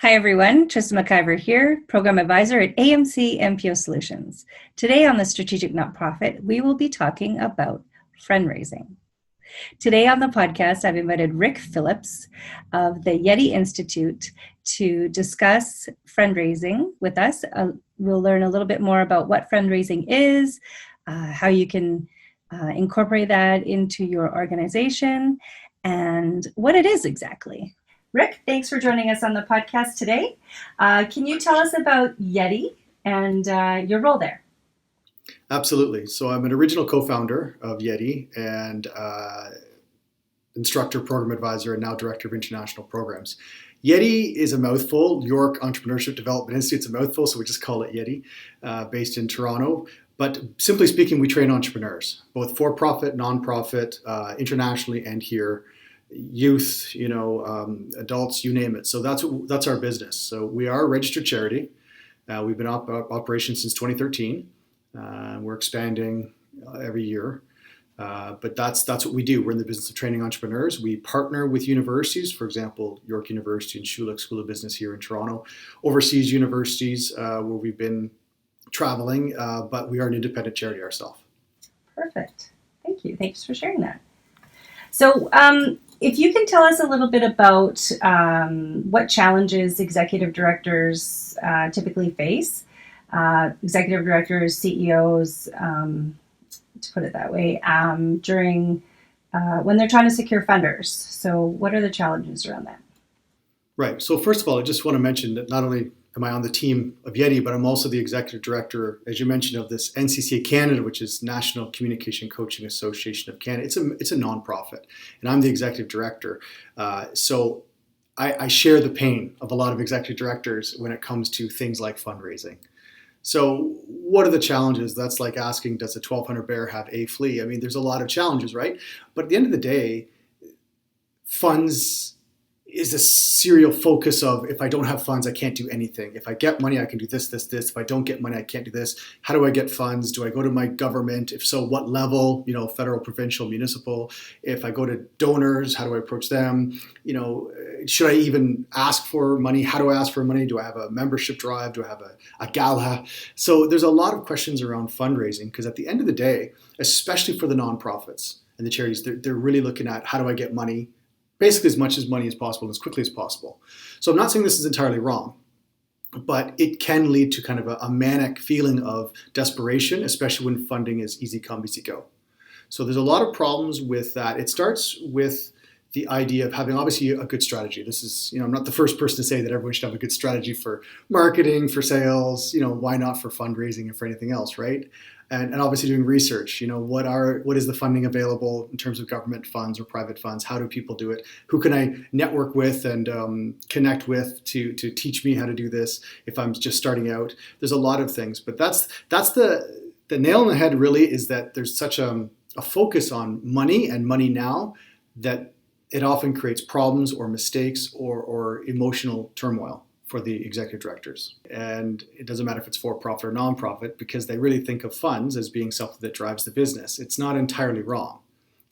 Hi everyone, Trista McIver here, Program Advisor at AMC NPO Solutions. Today on the Strategic Nonprofit, we will be talking about fundraising. Today on the podcast, I've invited Ric Phillips of the YEDI Institute to discuss fundraising with us. We'll learn a little bit more about what fundraising is, how you can incorporate that into your organization, and what it is exactly. Ric, thanks for joining us on the podcast today. Can you tell us about YEDI and your role there? Absolutely. So I'm an original co-founder of YEDI and Instructor, Program Advisor, and now Director of International Programs. YEDI is a mouthful. York Entrepreneurship Development Institute is a mouthful, so we just call it YEDI, based in Toronto. But simply speaking, we train entrepreneurs, both for-profit, non-profit, internationally and here. Youth, adults, you name it. So that's our business. So we are a registered charity. We've been operation since 2013. We're expanding every year, but that's what we do. We're in the business of training entrepreneurs. We partner with universities, for example, York University and Schulich School of Business here in Toronto, overseas universities where we've been traveling, but we are an independent charity ourselves. Perfect. Thank you. Thanks for sharing that. So if you can tell us a little bit about what challenges executive directors typically face, executive directors, CEOs, to put it that way, during when they're trying to secure funders. So what are the challenges around that? Right. So first of all, I just want to mention that not only am I on the team of YEDI, but I'm also the executive director, as you mentioned, of this NCCA Canada, which is National Communication Coaching Association of Canada. It's a nonprofit, and I'm the executive director. So I share the pain of a lot of executive directors when it comes to things like fundraising. So what are the challenges? That's like asking, does a 1,200 bear have a flea? I mean, there's a lot of challenges, right? But at the end of the day, funds is a serial focus of, if I don't have funds, I can't do anything. If I get money, I can do this, this, this. If I don't get money, I can't do this. How do I get funds? Do I go to my government? If so, what level? Federal, provincial, municipal. If I go to donors, how do I approach them? Should I even ask for money? How do I ask for money? Do I have a membership drive? Do I have a gala? So there's a lot of questions around fundraising, because at the end of the day, especially for the nonprofits and the charities, they're really looking at, how do I get money? Basically as much as money as possible, as quickly as possible. So I'm not saying this is entirely wrong, but it can lead to kind of a manic feeling of desperation, especially when funding is easy come, easy go. So there's a lot of problems with that. It starts with the idea of having obviously a good strategy. This is, I'm not the first person to say that everyone should have a good strategy for marketing, for sales, why not for fundraising and for anything else, right? And obviously doing research, what is the funding available in terms of government funds or private funds? How do people do it? Who can I network with and connect with to teach me how to do this if I'm just starting out? There's a lot of things, but that's the nail on the head really, is that there's such a focus on money and money now that it often creates problems or mistakes or emotional turmoil for the executive directors. And it doesn't matter if it's for-profit or non-profit, because they really think of funds as being something that drives the business. It's not entirely wrong.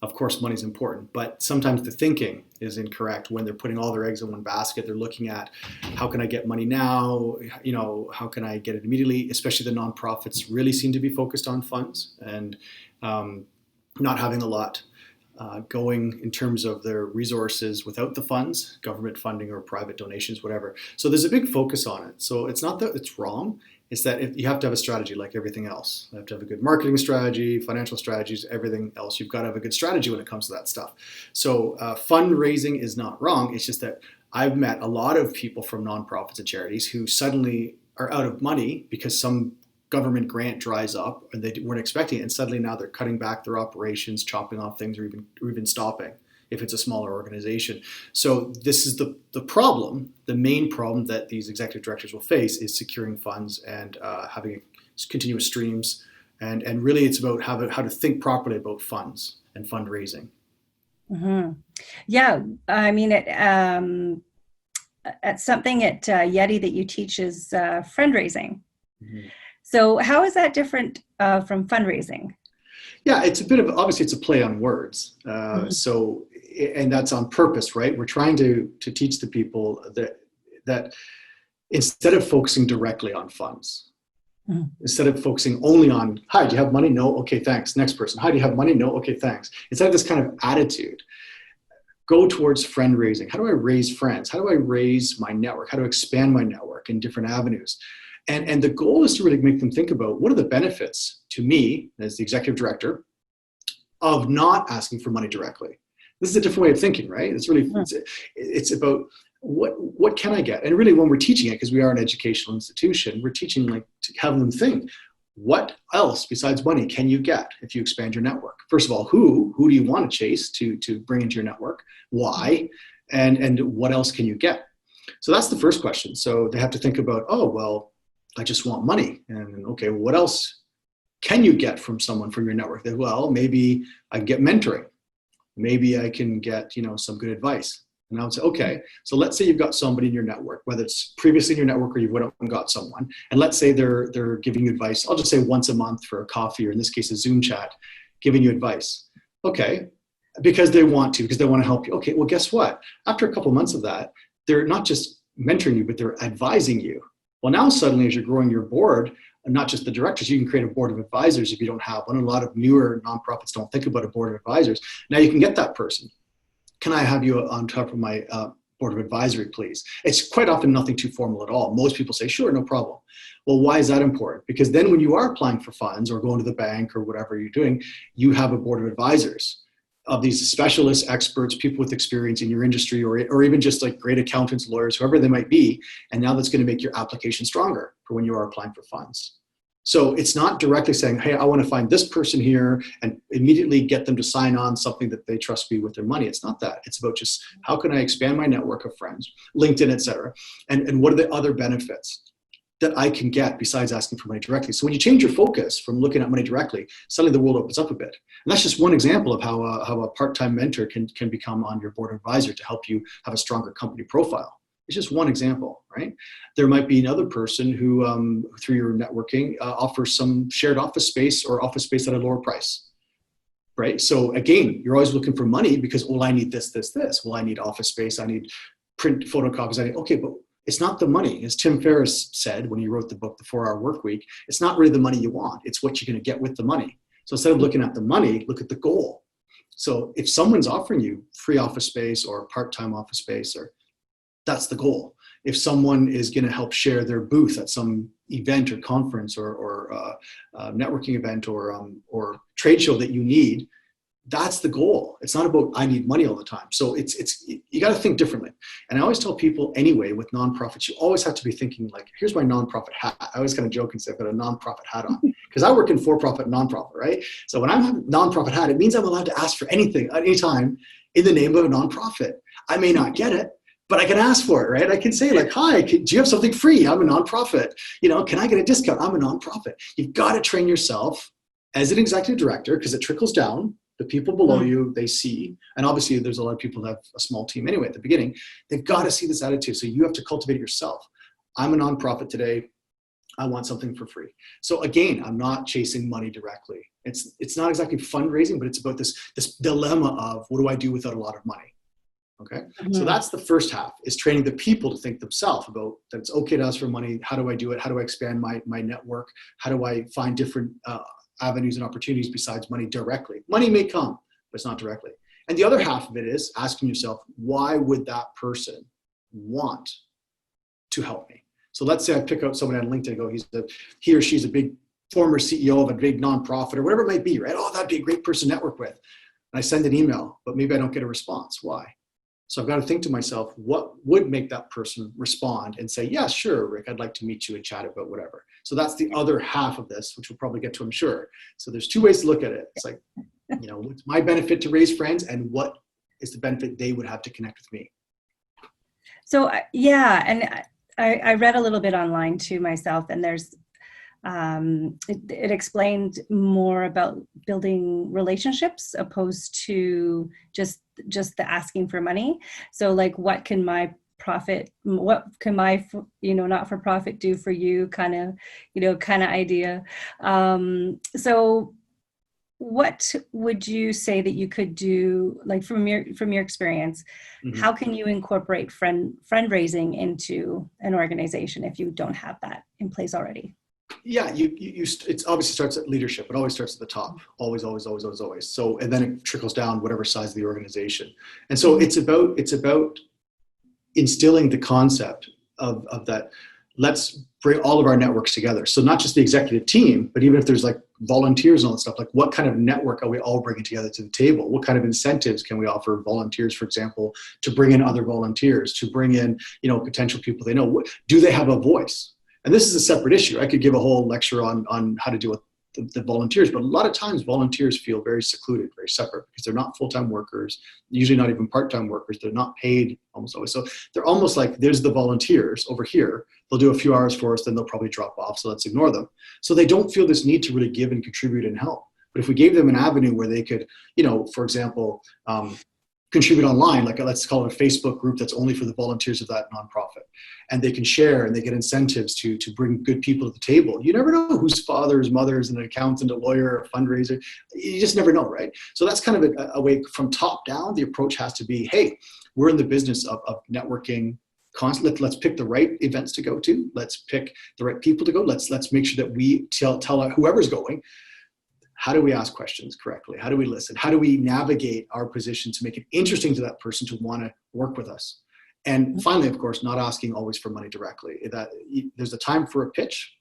Of course, money is important, but sometimes the thinking is incorrect when they're putting all their eggs in one basket. They're looking at, how can I get money now? How can I get it immediately? Especially the nonprofits really seem to be focused on funds and not having a lot going in terms of their resources without the funds, government funding or private donations, whatever. So there's a big focus on it. So it's not that it's wrong, it's that you have to have a strategy like everything else. You have to have a good marketing strategy, financial strategies, everything else. You've got to have a good strategy when it comes to that stuff. So fundraising is not wrong. It's just that I've met a lot of people from nonprofits and charities who suddenly are out of money because some government grant dries up and they weren't expecting it, and suddenly now they're cutting back their operations, chopping off things, or even stopping if it's a smaller organization. So this is the problem. The main problem that these executive directors will face is securing funds and having continuous streams, and really it's about how to think properly about funds and fundraising. Mm-hmm. Yeah, I mean, at something at YEDI that you teach is fundraising. Mm-hmm. So how is that different from fundraising? Yeah, it's a bit of, obviously it's a play on words. Mm-hmm. So, and that's on purpose, right? We're trying to teach the people that that instead of focusing directly on funds, Mhm. instead of focusing only on, hi, do you have money? No. Okay, thanks. Next person. Hi, do you have money? No. Okay, thanks. Instead of this kind of attitude, go towards friend raising. How do I raise friends? How do I raise my network? How do I expand my network in different avenues? And the goal is to really make them think about what are the benefits to me as the executive director of not asking for money directly. This is a different way of thinking, right? It's really, it's about what can I get? And really when we're teaching it, because we are an educational institution, we're teaching like to have them think, what else besides money can you get if you expand your network? First of all, who do you want to chase to bring into your network? Why? And what else can you get? So that's the first question. So they have to think about, oh, well, I just want money. And okay, well, what else can you get from someone from your network? That, well, maybe I can get mentoring. Maybe I can get, some good advice. And I would say, okay, so let's say you've got somebody in your network, whether it's previously in your network or you went out and got someone, and let's say they're giving you advice. I'll just say once a month for a coffee, or in this case, a Zoom chat, giving you advice. Okay, because they want to help you. Okay, well, guess what? After a couple of months of that, they're not just mentoring you, but they're advising you. Well, now suddenly, as you're growing your board, and not just the directors, you can create a board of advisors if you don't have one. And a lot of newer nonprofits don't think about a board of advisors. Now you can get that person. Can I have you on top of my board of advisory, please? It's quite often nothing too formal at all. Most people say, sure, no problem. Well, why is that important? Because then when you are applying for funds or going to the bank or whatever you're doing, you have a board of advisors of these specialists, experts, people with experience in your industry, or even just like great accountants, lawyers, whoever they might be. And now that's going to make your application stronger for when you are applying for funds. So it's not directly saying, hey, I want to find this person here and immediately get them to sign on something that they trust me with their money. It's not that. It's about just how can I expand my network of friends, LinkedIn, et cetera, and what are the other benefits that I can get besides asking for money directly. So when you change your focus from looking at money directly, suddenly the world opens up a bit. And that's just one example of how a part-time mentor can become on your board advisor to help you have a stronger company profile. It's just one example, right? There might be another person who, through your networking, offers some shared office space or office space at a lower price, right? So again, you're always looking for money because, well, I need this. Well, I need office space. I need print photocopies. Okay, but it's not the money. As Tim Ferriss said when he wrote the book, The 4-Hour Workweek, it's not really the money you want. It's what you're going to get with the money. So instead of looking at the money, look at the goal. So if someone's offering you free office space or part-time office space, or that's the goal. If someone is going to help share their booth at some event or conference or networking event or trade show that you need, that's the goal. It's not about I need money all the time. So it's you got to think differently. And I always tell people anyway with nonprofits, you always have to be thinking like, here's my nonprofit hat. I always kind of joke and say I've got a nonprofit hat on because I work in for-profit nonprofit, right? So when I have a nonprofit hat, it means I'm allowed to ask for anything at any time in the name of a nonprofit. I may not get it, but I can ask for it, right? I can say like, hi, do you have something free? I'm a nonprofit. Can I get a discount? I'm a nonprofit. You've got to train yourself as an executive director because it trickles down. The people below you, they see, and obviously there's a lot of people that have a small team anyway at the beginning. They've got to see this attitude. So you have to cultivate it yourself. I'm a nonprofit today. I want something for free. So again, I'm not chasing money directly. It's not exactly fundraising, but it's about this dilemma of what do I do without a lot of money? Okay. Mm-hmm. So that's the first half, is training the people to think themselves about that it's okay to ask for money. How do I do it? How do I expand my network? How do I find different avenues and opportunities besides money directly? Money may come, but it's not directly. And the other half of it is asking yourself, why would that person want to help me? So let's say I pick out someone on LinkedIn and go, he or she's a big former CEO of a big nonprofit or whatever it might be, right? Oh, that'd be a great person to network with. And I send an email, but maybe I don't get a response. Why? So I've got to think to myself, what would make that person respond and say, yeah, sure, Rick, I'd like to meet you and chat about whatever. So that's the other half of this, which we'll probably get to, I'm sure. So there's two ways to look at it. It's like, what's my benefit to raise friends and what is the benefit they would have to connect with me? So, yeah, and I read a little bit online too myself, and there's, it explained more about building relationships opposed to just the asking for money. So like, what can my not-for-profit do for you kind of idea. So what would you say that you could do, like from your experience, how can you incorporate fundraising into an organization if you don't have that in place already? Yeah, it obviously starts at leadership. It always starts at the top, always, always, always, always, always. So, and then it trickles down whatever size of the organization. And so it's about instilling the concept of that. Let's bring all of our networks together. So not just the executive team, but even if there's like volunteers and all that stuff, like what kind of network are we all bringing together to the table? What kind of incentives can we offer volunteers, for example, to bring in other volunteers, to bring in, potential people they know? Do they have a voice? And this is a separate issue. I could give a whole lecture on how to deal with the volunteers, but a lot of times volunteers feel very secluded, very separate, because they're not full-time workers, usually not even part-time workers. They're not paid almost always. So they're almost like, there's the volunteers over here. They'll do a few hours for us, then they'll probably drop off. So let's ignore them. So they don't feel this need to really give and contribute and help. But if we gave them an avenue where they could, for example, contribute online, like let's call it a Facebook group that's only for the volunteers of that nonprofit, and they can share and they get incentives to bring good people to the table. You never know whose father, whose mother is an accountant, a lawyer, a fundraiser. You just never know, right? So that's kind of a way from top down. The approach has to be, hey, we're in the business of networking. Let's pick the right events to go to. Let's pick the right people to go. Let's make sure that we tell whoever's going, how do we ask questions correctly? How do we listen? How do we navigate our position to make it interesting to that person to want to work with us? And finally, of course, not asking always for money directly. That there's a time for a pitch,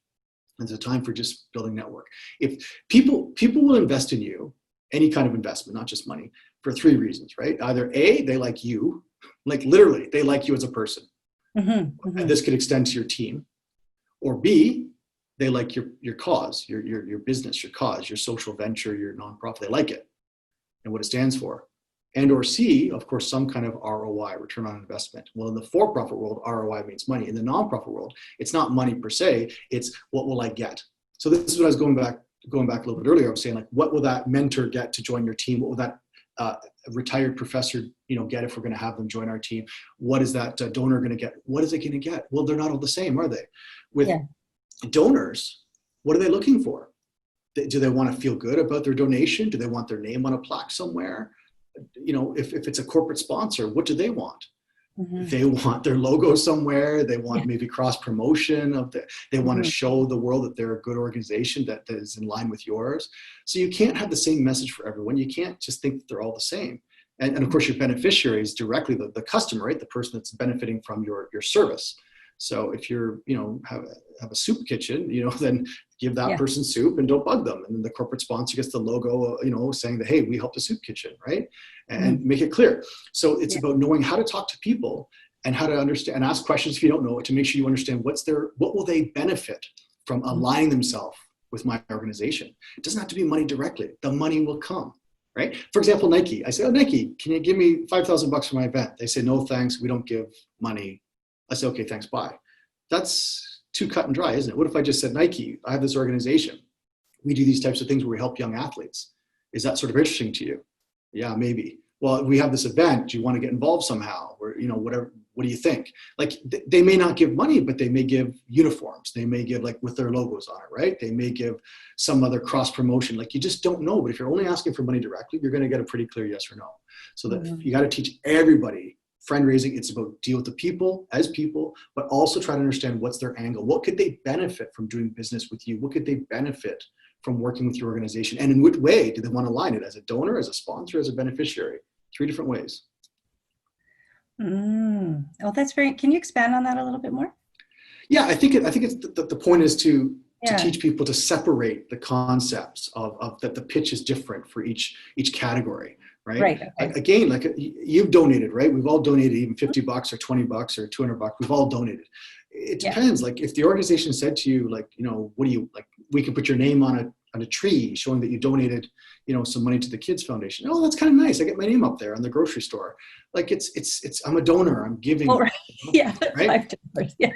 and there's a time for just building network. If people will invest in you, any kind of investment, not just money, for three reasons, right? Either A, they like you, like literally, they like you as a person. And this could extend to your team. Or B, they like your cause, your business, your cause, your social venture, your nonprofit. They like it and what it stands for. And or C, of course, some kind of ROI, return on investment. Well, in the for-profit world, ROI means money. In the nonprofit world, it's not money per se. It's what will I get? So this is what I was going back a little bit earlier. I was saying, like, what will that mentor get to join your team? What will that retired professor, get if we're going to have them join our team? What is that donor going to get? What is it going to get? Well, they're not all the same, are they? With donors, what are they looking for? Do they want to feel good about their donation? Do they want their name on a plaque somewhere? If it's a corporate sponsor, what do they want? They want their logo somewhere. They want maybe cross promotion they want to show the world that they're a good organization that is in line with yours. So you can't have the same message for everyone. You can't just think that they're all the same. And of course, your beneficiary is directly the customer, right? The person that's benefiting from your service. So if you're, have a soup kitchen, then give that person soup and don't bug them. And then the corporate sponsor gets the logo, saying that, hey, we helped the soup kitchen, right? And make it clear. So it's about knowing how to talk to people and how to understand and ask questions if you don't know it, to make sure you understand what will they benefit from aligning themselves with my organization. It doesn't have to be money directly. The money will come. Right? For example, Nike. I say, oh, Nike, can you give me $5,000 for my event? They say, no, thanks. We don't give money. I say, okay, thanks, bye. That's too cut and dry, isn't it? What if I just said, Nike, I have this organization. We do these types of things where we help young athletes. Is that sort of interesting to you? Yeah, maybe. Well, we have this event. Do you want to get involved somehow? Or, whatever. What do you think? Like, they may not give money, but they may give uniforms. They may give, like, with their logos on it, right? They may give some other cross promotion. Like, you just don't know. But if you're only asking for money directly, you're going to get a pretty clear yes or no. So that you got to teach everybody friend-raising. It's about deal with the people as people, but also try to understand what's their angle. What could they benefit from doing business with you? What could they benefit from working with your organization? And in what way do they want to align it? As a donor, as a sponsor, as a beneficiary? 3 different ways. Oh, that's very, can you expand on that a little bit more? Yeah, I think it's the point is to teach people to separate the concepts of that the pitch is different for each category, right? Right. Okay. Again, like you've donated, right? We've all donated, even $50 or $20 or $200. We've all donated. It depends. Like if the organization said to you, like, what do you like? We can put your name on a tree showing that you donated, some money to the kids foundation. Oh, that's kind of nice. I get my name up there on the grocery store. Like it's I'm a donor. I'm giving. Oh, right. Yeah. Right. Yeah.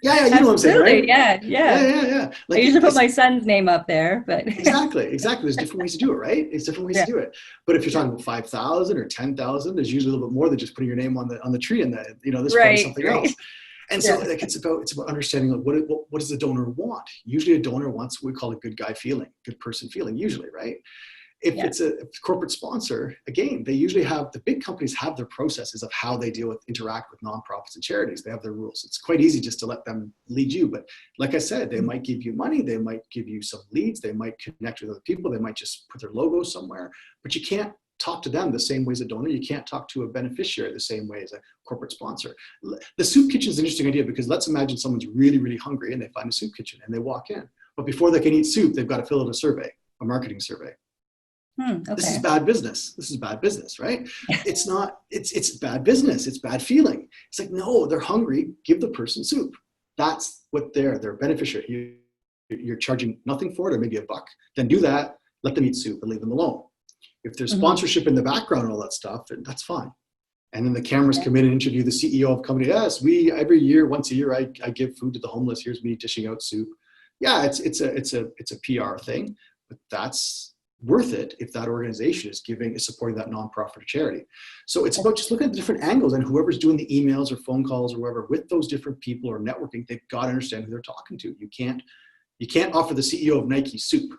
Yeah. You know what I'm saying, right? Yeah. Like, I usually put my son's name up there, but exactly. There's different ways to do it, right? It's different ways to do it. But if you're talking about 5,000 or 10,000, there's usually a little bit more than just putting your name on the tree, and there's probably something else. And so like it's about understanding like what does the donor want? Usually a donor wants what we call a good guy feeling, good person feeling, usually, right? If it's a corporate sponsor, again, they usually have, the big companies have their processes of how they interact with nonprofits and charities. They have their rules. It's quite easy just to let them lead you. But like I said, they might give you money. They might give you some leads. They might connect with other people. They might just put their logo somewhere, but you can't talk to them the same way as a donor. You can't talk to a beneficiary the same way as a corporate sponsor. The soup kitchen is an interesting idea, because let's imagine someone's really, really hungry and they find a soup kitchen and they walk in. But before they can eat soup, they've got to fill out a survey, a marketing survey. Okay. This is bad business. This is bad business, right? It's not, it's bad business. It's bad feeling. It's like, no, they're hungry. Give the person soup. That's what they're a beneficiary. You're charging nothing for it, or maybe $1. Then do that. Let them eat soup and leave them alone. If there's sponsorship in the background and all that stuff, then that's fine. And then the cameras come in and interview the CEO of the company. Yes, every year, once a year, I give food to the homeless. Here's me dishing out soup. Yeah, it's a PR thing, but that's worth it if that organization is supporting that nonprofit or charity. So it's about just looking at the different angles, and whoever's doing the emails or phone calls or whatever with those different people or networking, they've got to understand who they're talking to. You can't offer the CEO of Nike soup.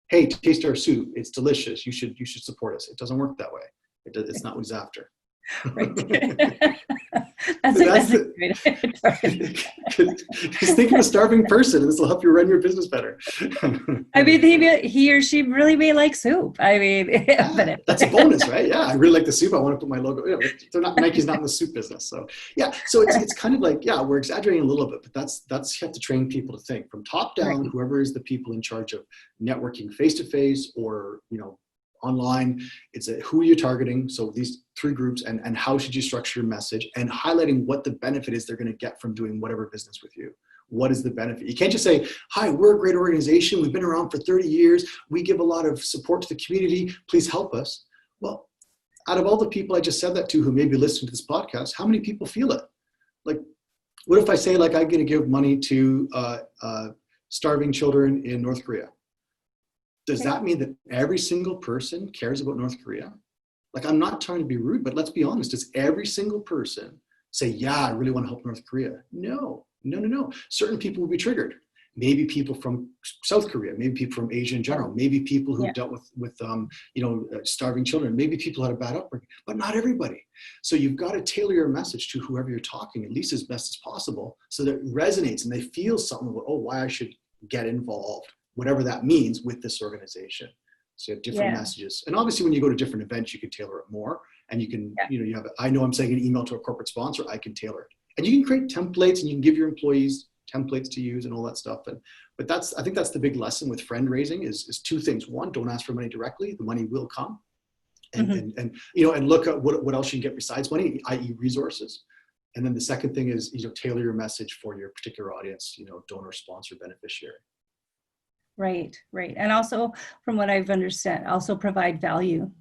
Hey, taste our soup. It's delicious. You should support us. It doesn't work that way. It's not what he's after. Right. that's a great target. Just think of a starving person, and this will help you run your business better. I mean, he or she really may like soup. I mean, that's a bonus, right? Yeah, I really like the soup. I want to put my logo. They're not, Nike's not in the soup business, so yeah. So it's kind of like, yeah, we're exaggerating a little bit, but that's you have to train people to think from top down. Right. Whoever is the people in charge of networking face to face or online, it's who you're targeting. So these 3 groups, and how should you structure your message, and highlighting what the benefit is they're going to get from doing whatever business with you. What is the benefit? You can't just say, hi, we're a great organization. We've been around for 30 years. We give a lot of support to the community. Please help us. Well, out of all the people I just said that to who may be listening to this podcast, how many people feel it? Like, what if I say, like, I'm going to give money to starving children in North Korea? Does that mean that every single person cares about North Korea? Like, I'm not trying to be rude, but let's be honest. Does every single person say, yeah, I really want to help North Korea? No. Certain people will be triggered. Maybe people from South Korea, maybe people from Asia in general, maybe people who dealt with starving children, maybe people had a bad upbringing, but not everybody. So you've got to tailor your message to whoever you're talking, at least as best as possible, so that it resonates and they feel something about, why I should get involved, whatever that means, with this organization. So you have different messages. And obviously when you go to different events, you can tailor it more, and you can, you have, I know I'm saying an email to a corporate sponsor, I can tailor it. And you can create templates, and you can give your employees templates to use and all that stuff. But I think that's the big lesson with friend raising is 2 things. One, don't ask for money directly. The money will come. And look at what else you can get besides money, i.e. resources. And then the second thing is, tailor your message for your particular audience, donor, sponsor, beneficiary. Right. And also, from what I've understood, also provide value.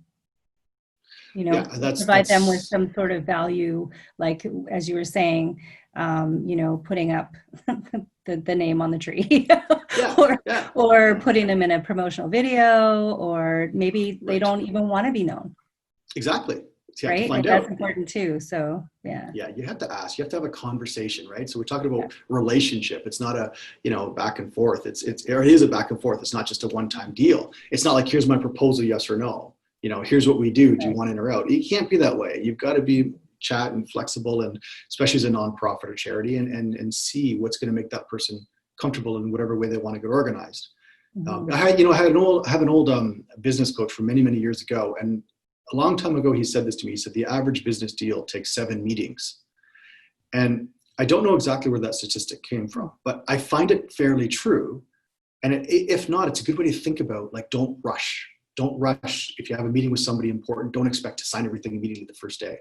Provide them with some sort of value, like, as you were saying, putting up the name on the tree or putting them in a promotional video, or maybe they don't even want to be known. Exactly. So right. Find that's out. important too. So yeah, you have to ask. You have to have a conversation, right? So we're talking about relationship. It's not a back and forth. It is a back and forth. It's not just a one-time deal. It's not like, here's my proposal, yes or no. Here's what we do. Do you want in or out? It can't be that way. You've got to be chat and flexible, and especially as a nonprofit or charity, and see what's going to make that person comfortable in whatever way they want to get organized. I had an old business coach from many years ago, and a long time ago, he said this to me. He said, the average business deal takes 7 meetings. And I don't know exactly where that statistic came from, but I find it fairly true. And if not, it's a good way to think about, like, don't rush. Don't rush. If you have a meeting with somebody important, don't expect to sign everything immediately the first day.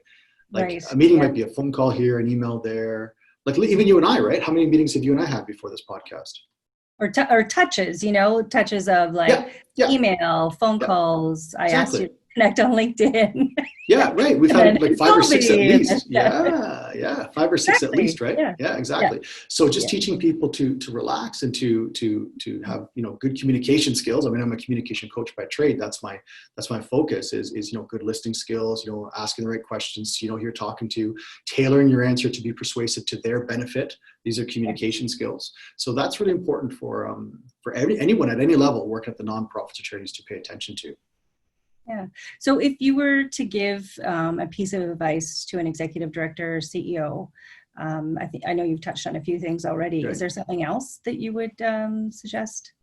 Like, a meeting might be a phone call here, an email there. Like, even you and I, right? How many meetings have you and I had before this podcast? Or touches, touches of email, phone calls. I asked you to connect on LinkedIn. Yeah, right. We've had like 5 or 6 at least. Yeah, 5 or 6 at least, right? Yeah, exactly. So just teaching people to relax and to have good communication skills. I mean, I'm a communication coach by trade. That's my focus is good listening skills. Asking the right questions. Who you're talking to, tailoring your answer to be persuasive to their benefit. These are communication skills. So that's really important for anyone at any level working at the nonprofits or charities to pay attention to. Yeah. So if you were to give a piece of advice to an executive director or CEO, I know you've touched on a few things already. Right. Is there something else that you would suggest?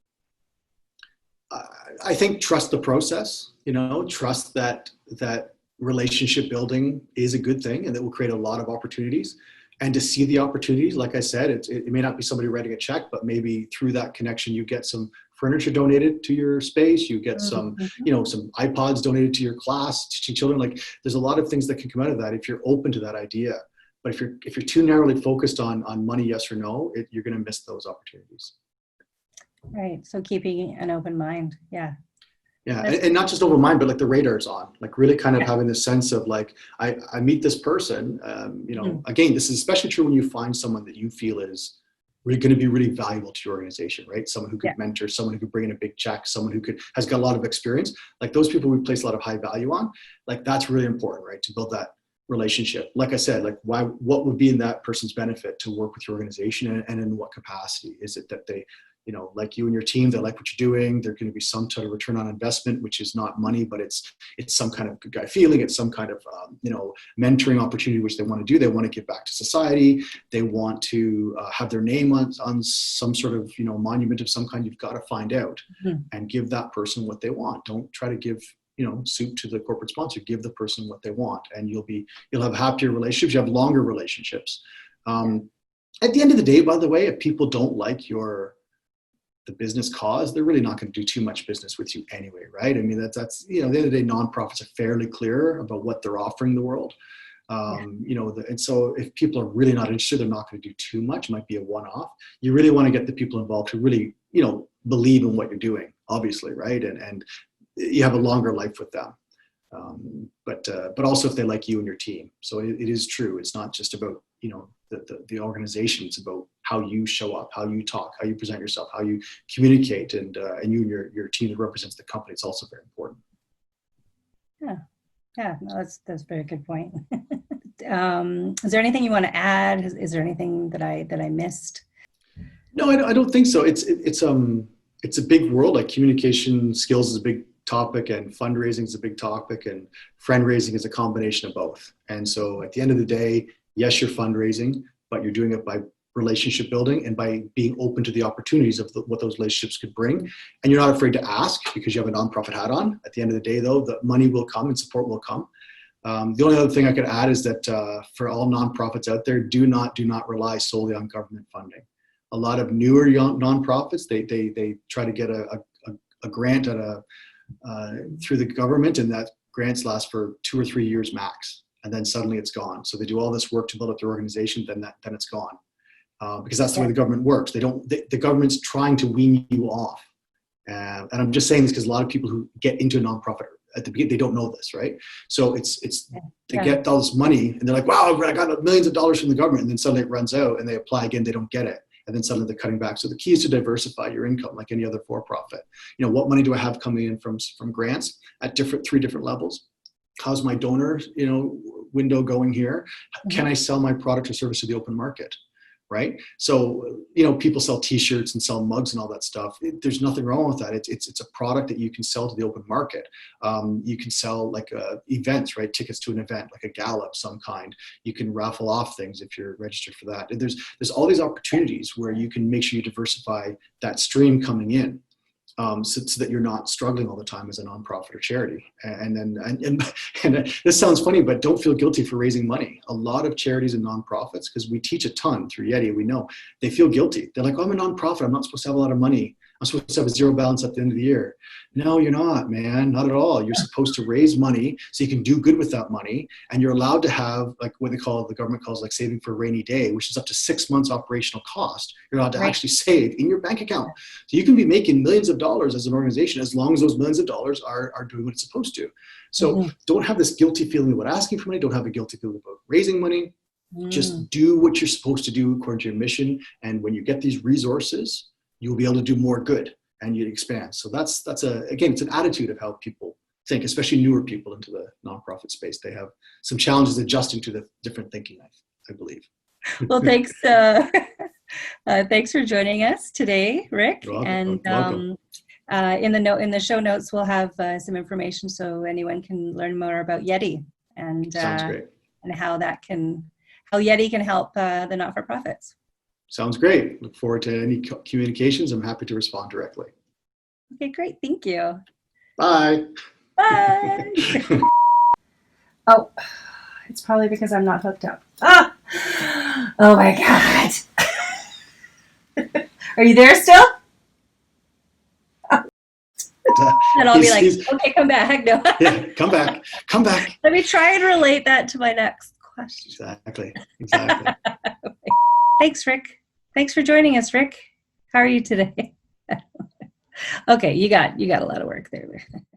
I think trust the process, trust that relationship building is a good thing and that will create a lot of opportunities. And to see the opportunities, like I said, it may not be somebody writing a check, but maybe through that connection, you get some furniture donated to your space, you get some iPods donated to your class, teaching children. Like there's a lot of things that can come out of that if you're open to that idea. But if you're too narrowly focused on money, yes or no, you're going to miss those opportunities. Right. So keeping an open mind. Yeah. Yeah. And not just open mind, but like the radar's on, like really kind of having this sense of like, I meet this person, again, this is especially true when you find someone that you feel is really going to be really valuable to your organization, right? Someone who could mentor, someone who could bring in a big check, someone who has got a lot of experience. Like those people we place a lot of high value on. Like that's really important, right? To build that relationship. Like I said, like what would be in that person's benefit to work with your organization and in what capacity? Is it that they, like you and your team, they like what you're doing. There's going to be some sort of return on investment, which is not money, but it's some kind of good guy feeling. It's some kind of, mentoring opportunity, which they want to do. They want to give back to society. They want to have their name on some sort of, monument of some kind. You've got to find out and give that person what they want. Don't try to give, soup to the corporate sponsor. Give the person what they want, and you'll have happier relationships. You have longer relationships. At the end of the day, by the way, if people don't like the business cause, they're really not going to do too much business with you anyway, right? I mean, that's at the end of the day, nonprofits are fairly clear about what they're offering the world. And so if people are really not interested, they're not going to do too much. It might be a one-off. You really want to get the people involved who really, believe in what you're doing, obviously, right? And you have a longer life with them. But also if they like you and your team. So it is true. It's not just about, the organization. It's about how you show up, how you talk, how you present yourself, how you communicate, and you and your team that represents the company. It's also very important. Yeah, no, that's a very good point. Is there anything you want to add? Is there anything that I missed? No, I don't think so. It's a big world. Like communication skills is a big topic, and fundraising is a big topic, and FriendRaising is a combination of both. And so at the end of the day, yes, you're fundraising, but you're doing it by relationship building and by being open to the opportunities of what those relationships could bring. And you're not afraid to ask because you have a nonprofit hat on. At the end of the day, though, the money will come and support will come. The only other thing I could add is that for all nonprofits out there, do not rely solely on government funding. A lot of newer nonprofits, they try to get a grant through the government, and that grants last for 2 or 3 years max, and then suddenly it's gone. So they do all this work to build up their organization, then it's gone, because that's the way the government works. The government's trying to wean you off, and I'm just saying this because a lot of people who get into a nonprofit at the beginning, they don't know this, right? So they get all this money and they're like, wow, I got millions of dollars from the government, and then suddenly it runs out and they apply again, they don't get it. And then suddenly they're cutting back. So the key is to diversify your income like any other for-profit. What money do I have coming in from grants at 3 different levels? How's my donor, window going here? Can I sell my product or service to the open market? Right? So, people sell t-shirts and sell mugs and all that stuff. There's nothing wrong with that. It's a product that you can sell to the open market. You can sell like events, right? Tickets to an event, like a gala of some kind. You can raffle off things if you're registered for that. And there's all these opportunities where you can make sure you diversify that stream coming in. So that you're not struggling all the time as a nonprofit or charity. And this sounds funny, but don't feel guilty for raising money. A lot of charities and nonprofits, because we teach a ton through YEDI, we know they feel guilty. They're like, oh, I'm a nonprofit. I'm not supposed to have a lot of money. I'm supposed to have a zero balance at the end of the year. No, you're not, man, not at all. You're supposed to raise money so you can do good with that money. And you're allowed to have like what the government calls like saving for a rainy day, which is up to 6 months operational cost. You're allowed to actually save in your bank account. So you can be making millions of dollars as an organization as long as those millions of dollars are doing what it's supposed to. So don't have this guilty feeling about asking for money. Don't have a guilty feeling about raising money. Just do what you're supposed to do according to your mission. And when you get these resources, you'll be able to do more good and you expand. So that's again, it's an attitude of how people think, especially newer people into the nonprofit space. They have some challenges adjusting to the different thinking, I believe. Well, thanks. Thanks for joining us today, Ric. You're welcome. In the show notes, we'll have some information so anyone can learn more about YEDI and Sounds great. And how YEDI can help the not-for-profits. Sounds great. Look forward to any communications. I'm happy to respond directly. Okay, great. Thank you. Bye. Bye. Oh, it's probably because I'm not hooked up. Ah! Oh my God. Are you there still? And I'll be like, okay, come back. No. Yeah, come back. Come back. Let me try and relate that to my next question. Exactly. Thanks, Ric. Thanks for joining us, Ric. How are you today? Okay, you got a lot of work there.